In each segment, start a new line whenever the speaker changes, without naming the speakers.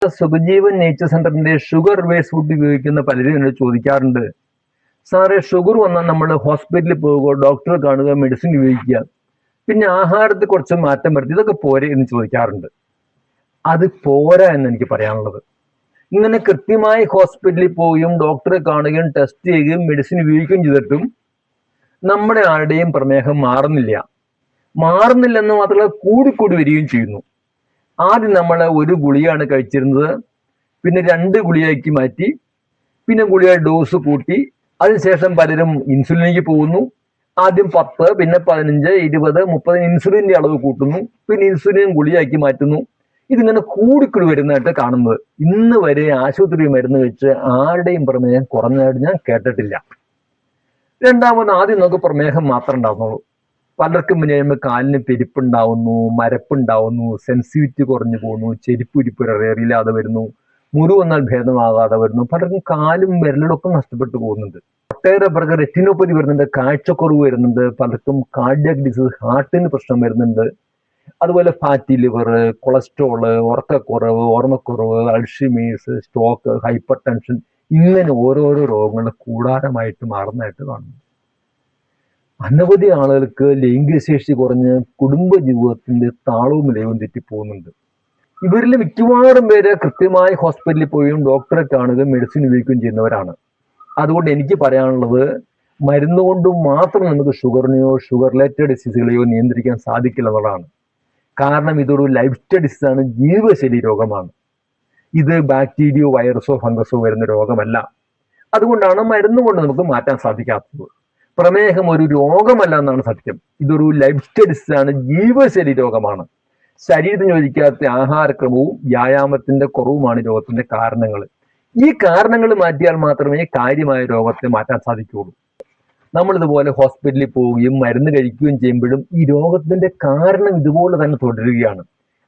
Sukhajeevan nature സെന്ററിന്റെ sugar vase food ഉപയോഗിക്കുന്ന പലരും എന്നോട് ചോദിക്കാറുണ്ട്, സാറേ ഷുഗർ വന്നാൽ നമ്മൾ ഹോസ്പിറ്റലിൽ പോവുക, ഡോക്ടറെ കാണുക, മെഡിസിൻ ഉപയോഗിക്കുക, പിന്നെ ആഹാരത്തിൽ കുറച്ച് മാറ്റം വരുത്തി, ഇതൊക്കെ പോരെ എന്ന് ചോദിക്കാറുണ്ട്. അത് പോരാ എന്ന് എനിക്ക് പറയാനുള്ളത്. ഇങ്ങനെ കൃത്യമായി ഹോസ്പിറ്റലിൽ പോവുകയും ഡോക്ടറെ കാണുകയും ടെസ്റ്റ് ചെയ്യുകയും മെഡിസിൻ ഉപയോഗിക്കുകയും ചെയ്തിട്ടും നമ്മുടെ ആരുടെയും പ്രമേഹം മാറുന്നില്ലെന്ന് മാത്രമല്ല കൂടിക്കൂടി വരികയും ചെയ്യുന്നു. ആദ്യം നമ്മൾ ഒരു ഗുളികയാണ് കഴിച്ചിരുന്നത്, പിന്നെ 2 ഗുളികയ്ക്ക് മാറ്റി, പിന്നെ ഗുളിക ഡോസ് കൂട്ടി, അതിനുശേഷം പലരും ഇൻസുലിനിലേക്ക് പോകുന്നു. ആദ്യം 10, പിന്നെ 15, 20, 30 ഇൻസുലിൻ്റെ അളവ് കൂട്ടുന്നു, പിന്നെ ഇൻസുലിൻ ഗുളികയാക്കി മാറ്റുന്നു. ഇതിങ്ങനെ കൂടിക്കൂടി വരുന്നതായിട്ട് കാണുന്നത്. ഇന്ന് വരെ ആശുപത്രി മരുന്ന് വെച്ച് ആരുടെയും പ്രമേഹം കുറഞ്ഞതായിട്ട് ഞാൻ കേട്ടിട്ടില്ല. രണ്ടാമത്, ആദ്യം നമുക്ക് പ്രമേഹം മാത്രം ഉണ്ടാകുന്നുള്ളൂ. പലർക്കും പിന്നെ കഴിയുമ്പോൾ കാലിന് പെരുപ്പുണ്ടാവുന്നു, മരപ്പുണ്ടാവുന്നു, സെൻസിറ്റിവിറ്റി കുറഞ്ഞു പോകുന്നു, ചെരിപ്പുരിപ്പ് അറിയില്ലാതെ വരുന്നു, മുറിവ് വന്നാൽ ഭേദമാകാതെ വരുന്നു, പലർക്കും കാലും വിരലുകളൊക്കെ നഷ്ടപ്പെട്ടു പോകുന്നുണ്ട്. ഒട്ടേറെ പേർക്ക് റെറ്റിനോപ്പതി വരുന്നുണ്ട്, കാഴ്ചക്കുറവ് വരുന്നുണ്ട്, പലർക്കും കാർഡിയാക് ഡിസീസ്, ഹാർട്ടിന് പ്രശ്നം വരുന്നുണ്ട്. അതുപോലെ ഫാറ്റി ലിവർ, കൊളസ്ട്രോള്, ഉറക്കക്കുറവ്, ഓർമ്മക്കുറവ്, അൾഷിമേഴ്സ്, സ്ട്രോക്ക്, ഹൈപ്പർ ടെൻഷൻ, ഇങ്ങനെ ഓരോരോ രോഗങ്ങളുടെ കൂടാരമായിട്ട് മാറുന്നതായിട്ട് കാണുന്നു. അനവധി ആളുകൾക്ക് ലൈംഗികശേഷി കുറഞ്ഞ് കുടുംബ ജീവിതത്തിന്റെ താളവും ലയവും തെറ്റിപ്പോകുന്നുണ്ട്. ഇവരിൽ മിക്കവാറും പേര് കൃത്യമായി ഹോസ്പിറ്റലിൽ പോയും ഡോക്ടറെ കാണുകയും മെഡിസിൻ ഉപയോഗിക്കുകയും ചെയ്യുന്നവരാണ്. അതുകൊണ്ട് എനിക്ക് പറയാനുള്ളത്, മരുന്ന് കൊണ്ട് മാത്രം നമുക്ക് ഷുഗറിനെയോ ഷുഗർ റിലേറ്റഡ് ഡിസീസുകളെയോ നിയന്ത്രിക്കാൻ സാധിക്കില്ല എന്നുള്ളതാണ്. കാരണം ഇതൊരു ലൈഫ് സ്റ്റൈൽ ഡിസീസാണ്, ജീവിതശൈലി രോഗമാണ്. ഇത് ബാക്ടീരിയോ വൈറസോ ഫംഗസോ വരുന്ന രോഗമല്ല. അതുകൊണ്ടാണ് മരുന്ന് കൊണ്ട് നമുക്ക് മാറ്റാൻ സാധിക്കാത്തത്. പ്രമേഹം ഒരു രോഗമല്ല എന്നാണ് സത്യം. ഇതൊരു ലൈഫ് സ്റ്റൈൽ ഡിസീസാണ്, ജീവിതശൈലി രോഗമാണ്. ശരീരത്തിന് യോജിക്കാത്ത ആഹാരക്രമവും വ്യായാമത്തിന്റെ കുറവുമാണ് രോഗത്തിന്റെ കാരണങ്ങൾ. ഈ കാരണങ്ങൾ മാറ്റിയാൽ മാത്രമേ കാര്യമായ രോഗത്തെ മാറ്റാൻ സാധിക്കുകയുള്ളൂ. നമ്മളിതുപോലെ ഹോസ്പിറ്റലിൽ പോവുകയും മരുന്ന് കഴിക്കുകയും ചെയ്യുമ്പോഴും ഈ രോഗത്തിന്റെ കാരണം ഇതുപോലെ തന്നെ തുടരുകയാണ്.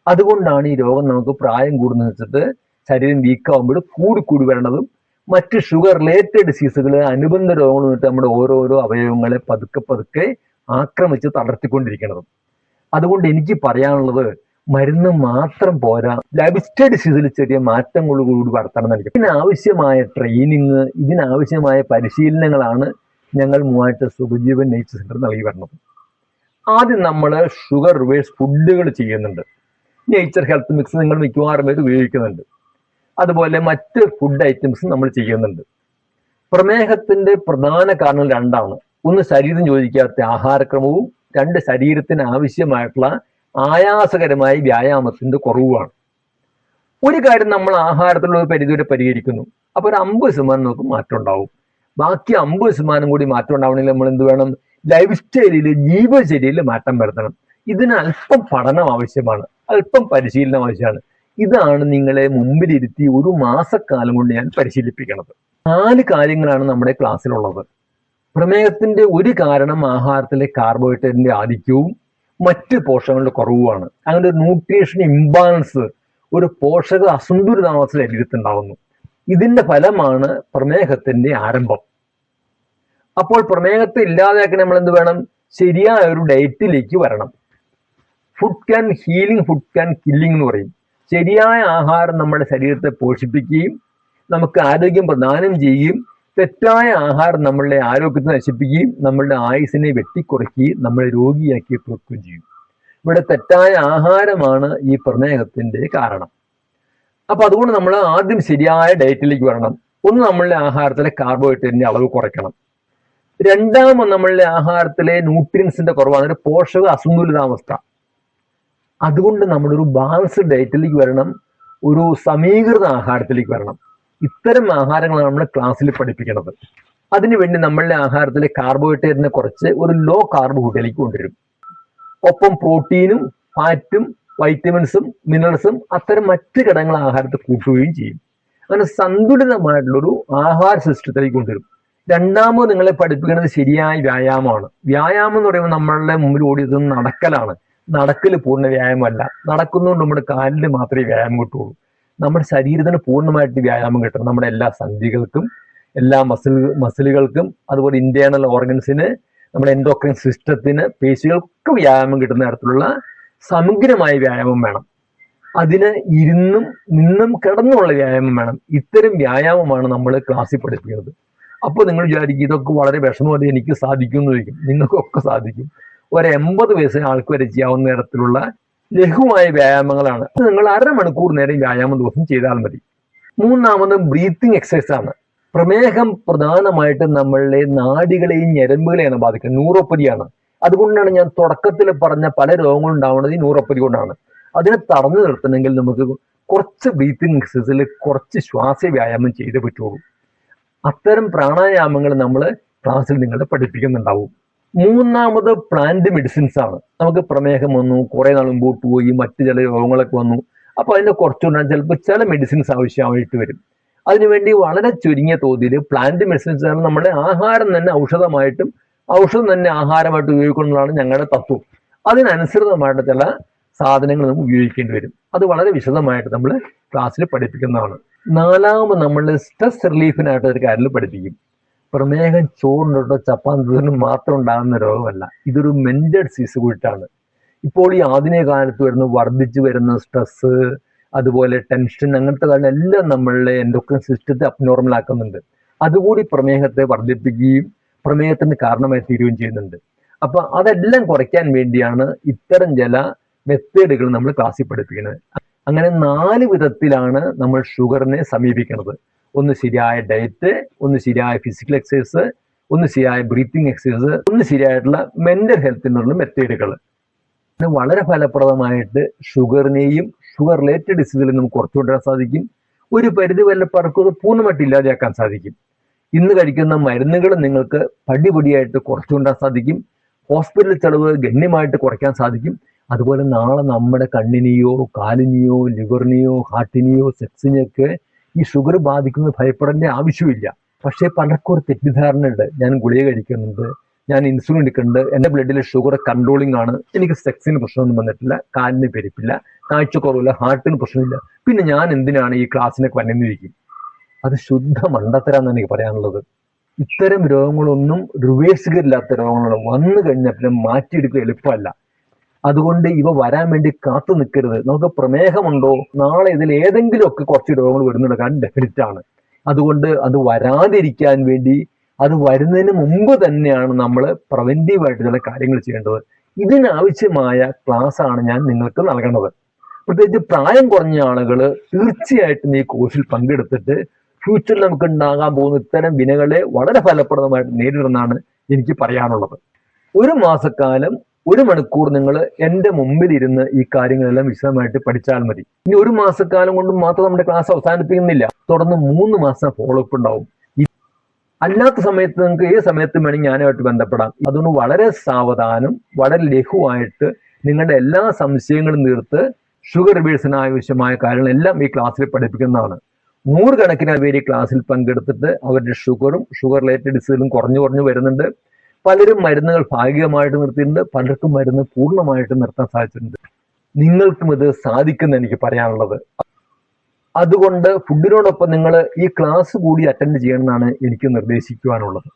അതുകൊണ്ടാണ് ഈ രോഗം നമുക്ക് പ്രായം കൂടുന്ന വെച്ചിട്ട് ശരീരം വീക്കാവുമ്പോഴും കൂടിക്കൂടി വരണതും മറ്റ് ഷുഗർ റിലേറ്റഡ് ഡിസീസുകൾ, അനുബന്ധ രോഗങ്ങൾ വന്നിട്ട് നമ്മുടെ ഓരോരോ അവയവങ്ങളെ പതുക്കെ ആക്രമിച്ച് തളർത്തിക്കൊണ്ടിരിക്കുന്നതും. അതുകൊണ്ട് എനിക്ക് പറയാനുള്ളത്, മരുന്ന് മാത്രം പോരാ, ലൈഫ് സ്റ്റൈൽ ഡിസീസിൽ ചെറിയ മാറ്റങ്ങൾ കൂടി വരുത്തണം എന്നായിരിക്കും. ഇതിനാവശ്യമായ ട്രെയിനിങ്, ഇതിനാവശ്യമായ പരിശീലനങ്ങളാണ് ഞങ്ങൾ മൂവാറ്റുപുഴ സുഖജീവൻ നേച്ചർ സെന്റർ നൽകി വരുന്നത്. ആദ്യം നമ്മൾ ഷുഗർ റിവേഴ്സ് ഫുഡുകൾ ചെയ്യുന്നുണ്ട്. നേച്ചർ ഹെൽത്ത് മിക്സ് നിങ്ങൾ മിക്കവാറും പേര് ഉപയോഗിക്കുന്നുണ്ട്. അതുപോലെ മറ്റ് ഫുഡ് ഐറ്റംസ് നമ്മൾ ചെയ്യുന്നുണ്ട്. പ്രമേഹത്തിന്റെ പ്രധാന കാരണം 2ആണ്. ഒന്ന്, ശരീരം യോജിക്കാത്ത ആഹാരക്രമവും, 2 ശരീരത്തിന് ആവശ്യമായിട്ടുള്ള ആയാസകരമായ വ്യായാമത്തിന്റെ കുറവുമാണ്. ഒരു കാര്യം നമ്മൾ ആഹാരത്തിലുള്ള പരിധിവരെ പരിഹരിക്കുന്നു, അപ്പോൾ ഒരു 50% നമുക്ക് മാറ്റം ഉണ്ടാവും. ബാക്കി 50% കൂടി മാറ്റം ഉണ്ടാവണമെങ്കിൽ നമ്മൾ എന്ത് വേണം? ലൈഫ് സ്റ്റൈലിൽ, ജീവിതശൈലിയിൽ മാറ്റം വരുത്തണം. ഇതിന് അല്പം പഠനം ആവശ്യമാണ്, അല്പം പരിശീലനം ആവശ്യമാണ്. ഇതാണ് നിങ്ങളെ മുമ്പിലിരുത്തി ഒരു മാസക്കാലം കൊണ്ട് ഞാൻ പരിശീലിപ്പിക്കുന്നത്. 4 കാര്യങ്ങളാണ് നമ്മുടെ ക്ലാസ്സിലുള്ളത്. പ്രമേഹത്തിന്റെ ഒരു കാരണം ആഹാരത്തിലെ കാർബോഹൈഡ്രേറ്റിന്റെ ആധിക്യവും മറ്റ് പോഷകങ്ങളുടെ കുറവുമാണ്. അങ്ങനെ ഒരു ന്യൂട്രീഷൻ ഇംബാലൻസ്, ഒരു പോഷക അസന്തുലിതാവസ്ഥ ശരീരത്തുണ്ടാവുന്നു. ഇതിന്റെ ഫലമാണ് പ്രമേഹത്തിന്റെ ആരംഭം. അപ്പോൾ പ്രമേഹത്തെ ഇല്ലാതാക്കാൻ നമ്മൾ എന്ത് വേണം? ശരിയായ ഒരു ഡയറ്റിലേക്ക് വരണം. Food can healing, food can killing എന്ന് പറയും. ശരിയായ ആഹാരം നമ്മുടെ ശരീരത്തെ പോഷിപ്പിക്കുകയും നമുക്ക് ആരോഗ്യം പ്രദാനം ചെയ്യുകയും, തെറ്റായ ആഹാരം നമ്മളുടെ ആരോഗ്യത്തെ നശിപ്പിക്കുകയും നമ്മളുടെ ആയുസ്സിനെ വെട്ടിക്കുറയ്ക്കുകയും നമ്മളെ രോഗിയാക്കി തീർക്കുകയും ചെയ്യും. ഇവിടെ തെറ്റായ ആഹാരമാണ് ഈ പ്രമേഹത്തിന്റെ കാരണം. അപ്പൊ അതുകൊണ്ട് നമ്മൾ ആദ്യം ശരിയായ ഡയറ്റിലേക്ക് വരണം. ഒന്ന്, നമ്മളുടെ ആഹാരത്തിലെ കാർബോഹൈഡ്രേറ്റിന്റെ അളവ് കുറയ്ക്കണം. രണ്ടാമത്, നമ്മളുടെ ആഹാരത്തിലെ ന്യൂട്രിയൻസിന്റെ കുറവാണ്, ഒരു പോഷക അസന്തുലിതാവസ്ഥ. അതുകൊണ്ട് നമ്മളൊരു ബാലൻസ്ഡ് ഡയറ്റിലേക്ക് വരണം, ഒരു സമീകൃത ആഹാരത്തിലേക്ക് വരണം. ഇത്തരം ആഹാരങ്ങളാണ് നമ്മൾ ക്ലാസ്സിൽ പഠിപ്പിക്കുന്നത്. അതിനുവേണ്ടി നമ്മളുടെ ആഹാരത്തിലെ കാർബോഹൈഡ്രേറ്റിനെ കുറച്ച് ഒരു ലോ കാർബ് ഫുഡിലേക്ക് കൊണ്ടുവരും. ഒപ്പം പ്രോട്ടീനും ഫാറ്റും വൈറ്റമിൻസും മിനറൽസും അത്തരം മറ്റ് ഘടകങ്ങൾ ആഹാരത്തിൽ കൂട്ടുകയും ചെയ്യും. അങ്ങനെ സന്തുലിതമായിട്ടുള്ളൊരു ആഹാര സിസ്റ്റത്തിലേക്ക് കൊണ്ടുവരും. രണ്ടാമത് നിങ്ങളെ പഠിപ്പിക്കുന്നത് ശരിയായ വ്യായാമമാണ്. വ്യായാമം എന്ന് പറയുമ്പോൾ നമ്മളുടെ മുമ്പിൽ ഓടിയത് നടക്കലാണ്. നടക്കൽ പൂർണ്ണ വ്യായാമമല്ല. നടക്കുന്നതുകൊണ്ട് നമ്മുടെ കാലിന് മാത്രമേ വ്യായാമം കിട്ടുള്ളൂ. നമ്മുടെ ശരീരത്തിന് പൂർണ്ണമായിട്ട് വ്യായാമം കിട്ടണം. നമ്മുടെ എല്ലാ സന്ധികൾക്കും, എല്ലാ മസിലുകൾക്കും, അതുപോലെ ഇന്റേണൽ ഓർഗൻസിന്, നമ്മുടെ എൻഡോക്രൈൻ സിസ്റ്റത്തിന്, പേശികൾക്ക് വ്യായാമം കിട്ടുന്ന തരത്തിലുള്ള സമഗ്രമായ വ്യായാമം വേണം. അതിന് ഇരുന്നും നിന്നും കിടന്നുള്ള വ്യായാമം വേണം. ഇത്തരം വ്യായാമമാണ് നമ്മൾ ക്ലാസ്സിൽ പഠിപ്പിക്കുന്നത്. അപ്പോൾ നിങ്ങൾ വിചാരിക്കും ഇതൊക്കെ വളരെ വിഷമമല്ല, എനിക്ക് സാധിക്കും എന്ന് ചോദിക്കും. നിങ്ങൾക്കൊക്കെ സാധിക്കും. ഒരു 80 വയസ്സിന് ആൾക്ക് വരെ ചെയ്യാവുന്ന തരത്തിലുള്ള ലഘുവായ വ്യായാമങ്ങളാണ്. നിങ്ങൾ അരമണിക്കൂർ നേരം വ്യായാമം ദിവസം ചെയ്താൽ മതി. മൂന്നാമത് ബ്രീത്തിങ് എക്സസൈസ് ആണ്. പ്രമേഹം പ്രധാനമായിട്ട് നമ്മളുടെ നാഡികളെയും ഞരമ്പുകളെയാണ് ബാധിക്കുന്നത്. ന്യൂറോപ്പതിയാണ്. അതുകൊണ്ടാണ് ഞാൻ തുടക്കത്തിൽ പറഞ്ഞ പല രോഗങ്ങളും ഉണ്ടാവുന്നത് ഈ ന്യൂറോപ്പതി കൊണ്ടാണ്. അതിനെ തടഞ്ഞു നിർത്തണമെങ്കിൽ നമുക്ക് കുറച്ച് ബ്രീത്തിങ് എക്സസൈസിൽ കുറച്ച് ശ്വാസ വ്യായാമം ചെയ്തേ പറ്റുള്ളൂ. അത്തരം പ്രാണായാമങ്ങൾ നമ്മൾ ക്ലാസ്സിൽ നിങ്ങളെ പഠിപ്പിക്കുന്നുണ്ടാവും. മൂന്നാമത് പ്ലാന്റ് മെഡിസിൻസ് ആണ്. നമുക്ക് പ്രമേഹം വന്നു, കുറെ നാൾ മുമ്പോട്ട് പോയി, മറ്റു ചില രോഗങ്ങളൊക്കെ വന്നു. അപ്പോൾ അതിനെ കുറച്ചുകൊണ്ടാണ് ചിലപ്പോൾ ചില മെഡിസിൻസ് ആവശ്യമായിട്ട് വരും. അതിനുവേണ്ടി വളരെ ചുരുങ്ങിയ തോതിൽ പ്ലാന്റ് മെഡിസിൻസ് ആണ് നമ്മുടെ ആഹാരം തന്നെ ഔഷധമായിട്ടും ഔഷധം തന്നെ ആഹാരമായിട്ട് ഉപയോഗിക്കുന്നതാണ് ഞങ്ങളുടെ തത്വം. അതിനനുസൃതമായിട്ട് ചില സാധനങ്ങൾ നമുക്ക് ഉപയോഗിക്കേണ്ടി വരും. അത് വളരെ വിശദമായിട്ട് നമ്മൾ ക്ലാസ്സിൽ പഠിപ്പിക്കുന്നതാണ്. നാലാമത് നമ്മൾ സ്ട്രെസ് റിലീഫിനായിട്ട് ഒരു കാര്യം പഠിപ്പിക്കും. പ്രമേഹം ചോറിനോട്ടോ ചപ്പാത്തിനും മാത്രം ഉണ്ടാകുന്ന രോഗമല്ല, ഇതൊരു മെന്റൽ ഡിസീസ് കൂട്ടാണ്. ഇപ്പോൾ ഈ ആധുനിക കാലത്ത് വർദ്ധിച്ചു വരുന്ന സ്ട്രെസ്, അതുപോലെ ടെൻഷൻ, അങ്ങനത്തെ കാര്യം എല്ലാം നമ്മളുടെ എൻഡോക്രൈൻ സിസ്റ്റത്തെ അബ്നോർമൽ ആക്കുന്നുണ്ട്. അതുകൂടി പ്രമേഹത്തെ വർദ്ധിപ്പിക്കുകയും പ്രമേഹത്തിന് കാരണമായി തീരുകയും ചെയ്യുന്നുണ്ട്. അപ്പൊ അതെല്ലാം കുറയ്ക്കാൻ വേണ്ടിയാണ് ഇത്തരം ചില മെത്തേഡുകൾ നമ്മൾ ക്ലാസ്സിൽ പഠിപ്പിക്കുന്നത്. അങ്ങനെ 4 വിധത്തിലാണ് നമ്മൾ ഷുഗറിനെ സമീപിക്കുന്നത്. ഒന്ന് ശരിയായ ഡയറ്റ്, ഒന്ന് ശരിയായ ഫിസിക്കൽ എക്സസൈസ്, ഒന്ന് ശരിയായ ബ്രീത്തിങ് എക്സസൈസ്, ഒന്ന് ശരിയായിട്ടുള്ള മെന്റൽ ഹെൽത്തിനുള്ള മെത്തേഡുകൾ. വളരെ ഫലപ്രദമായിട്ട് ഷുഗറിനെയും ഷുഗർ റിലേറ്റഡ് ഡിസീസുകളെ നമുക്ക് കുറച്ചുകൊണ്ടുവരാൻ സാധിക്കും. ഒരു പരിധി വല്ല പറക്കുന്നത് പൂർണ്ണമായിട്ട് ഇല്ലാതെയാക്കാൻ സാധിക്കും. ഇന്ന് കഴിക്കുന്ന മരുന്നുകൾ നിങ്ങൾക്ക് പടിപടിയായിട്ട് കുറച്ചുകൊണ്ടാൻ സാധിക്കും. ഹോസ്പിറ്റൽ ചെലവ് ഗണ്യമായിട്ട് കുറയ്ക്കാൻ സാധിക്കും. അതുപോലെ നാളെ നമ്മുടെ കണ്ണിനെയോ കാലിനെയോ ലിവറിനെയോ ഹാർട്ടിനെയോ സെക്സിനെയൊക്കെ ഈ ഷുഗർ ബാധിക്കുന്നത് ഭയപ്പെടേണ്ട ആവശ്യമില്ല. പക്ഷേ പലർക്കും ഒരു തെറ്റിദ്ധാരണയുണ്ട്. ഞാൻ ഗുളിക കഴിക്കുന്നുണ്ട്, ഞാൻ ഇൻസുലിൻ എടുക്കുന്നുണ്ട്, എൻ്റെ ബ്ലഡിലെ ഷുഗർ കൺട്രോളിംഗ് ആണ്, എനിക്ക് സെക്സിന് പ്രശ്നമൊന്നും വന്നിട്ടില്ല, കാലിന് പെരുപ്പില്ല, കാഴ്ചക്കുറവില്ല, ഹാർട്ടിന് പ്രശ്നമില്ല, പിന്നെ ഞാൻ എന്തിനാണ് ഈ ക്ലാസ്സിനൊക്കെ വന്നിരിക്കും. അത് ശുദ്ധ മണ്ടത്തരാന്നാണ് എനിക്ക് പറയാനുള്ളത്. ഇത്തരം രോഗങ്ങളൊന്നും റിവേഴ്സുകളില്ലാത്ത രോഗങ്ങളാണ്. വന്നു കഴിഞ്ഞാൽ പിന്നെ മാറ്റിയെടുക്കുക എളുപ്പമല്ല. അതുകൊണ്ട് ഇവ വരാൻ വേണ്ടി കാത്തു നിൽക്കരുത്. നമുക്ക് പ്രമേഹമുണ്ടോ, നാളെ ഇതിൽ ഏതെങ്കിലുമൊക്കെ കുറച്ച് രോഗങ്ങൾ വരുന്നുണ്ട്, കാരണം ഡെഫിനറ്റ് ആണ്. അതുകൊണ്ട് അത് വരാതിരിക്കാൻ വേണ്ടി അത് വരുന്നതിന് മുമ്പ് തന്നെയാണ് നമ്മൾ പ്രിവെന്റീവായിട്ട് ചില കാര്യങ്ങൾ ചെയ്യേണ്ടത്. ഇതിനാവശ്യമായ ക്ലാസ് ആണ് ഞാൻ നിങ്ങൾക്ക് നൽകേണ്ടത്. പ്രത്യേകിച്ച് പ്രായം കുറഞ്ഞ ആളുകൾ തീർച്ചയായിട്ടും ഈ കോഴ്സിൽ പങ്കെടുത്തിട്ട് ഫ്യൂച്ചറിൽ നമുക്ക് ഉണ്ടാകാൻ പോകുന്ന ഇത്തരം വിനകളെ വളരെ ഫലപ്രദമായിട്ട് നേരിടുന്നതാണ് എനിക്ക് പറയാനുള്ളത്. 1 മാസക്കാലം 1 മണിക്കൂർ നിങ്ങൾ എൻ്റെ മുമ്പിൽ ഇരുന്ന് ഈ കാര്യങ്ങളെല്ലാം വിശദമായിട്ട് പഠിച്ചാൽ മതി. ഇനി 1 മാസക്കാലം കൊണ്ട് മാത്രം നമ്മുടെ ക്ലാസ് അവസാനിപ്പിക്കുന്നില്ല. തുടർന്ന് 3 മാസം ഫോളോ അപ്പ് ഉണ്ടാവും. അല്ലാത്ത സമയത്ത് നിങ്ങൾക്ക് ഏത് സമയത്തും വേണമെങ്കിൽ ഞാനുമായിട്ട് ബന്ധപ്പെടാം. അതുകൊണ്ട് വളരെ സാവധാനം, വളരെ ലഘുവായിട്ട് നിങ്ങളുടെ എല്ലാ സംശയങ്ങളും തീർത്ത് ഷുഗർ റിവേഴ്സിന് ആവശ്യമായ കാര്യങ്ങളെല്ലാം ഈ ക്ലാസ്സിൽ പഠിപ്പിക്കുന്നതാണ്. 100 കണക്കിന് പേര് ഈ ക്ലാസ്സിൽ പങ്കെടുത്തിട്ട് അവരുടെ ഷുഗറും ഷുഗർ റിലേറ്റഡ് ഡിസീസും കുറഞ്ഞു വരുന്നുണ്ട്. പലരും മരുന്നുകൾ ഭാഗികമായിട്ട് നിർത്തിയിട്ടുണ്ട്, പലർക്കും മരുന്ന് പൂർണ്ണമായിട്ട് നിർത്താൻ സാധിച്ചിട്ടുണ്ട്. നിങ്ങൾക്കും ഇത് സാധിക്കുമെന്ന് എനിക്ക് പറയാനുള്ളത്. അതുകൊണ്ട് ഫുഡിനോടൊപ്പം നിങ്ങൾ ഈ ക്ലാസ് കൂടി അറ്റൻഡ് ചെയ്യണമെന്നാണ് എനിക്ക് നിർദ്ദേശിക്കുവാനുള്ളത്.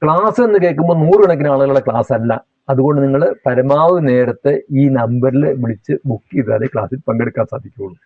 ക്ലാസ് എന്ന് കേൾക്കുമ്പോൾ 100 കണക്കിന് ആളുകളുടെ ക്ലാസ് അല്ല. അതുകൊണ്ട് നിങ്ങൾ പരമാവധി നേരത്തെ ഈ നമ്പറിൽ വിളിച്ച് ബുക്ക് ചെയ്താലേ ക്ലാസ്സിൽ പങ്കെടുക്കാൻ സാധിക്കുകയുള്ളൂ.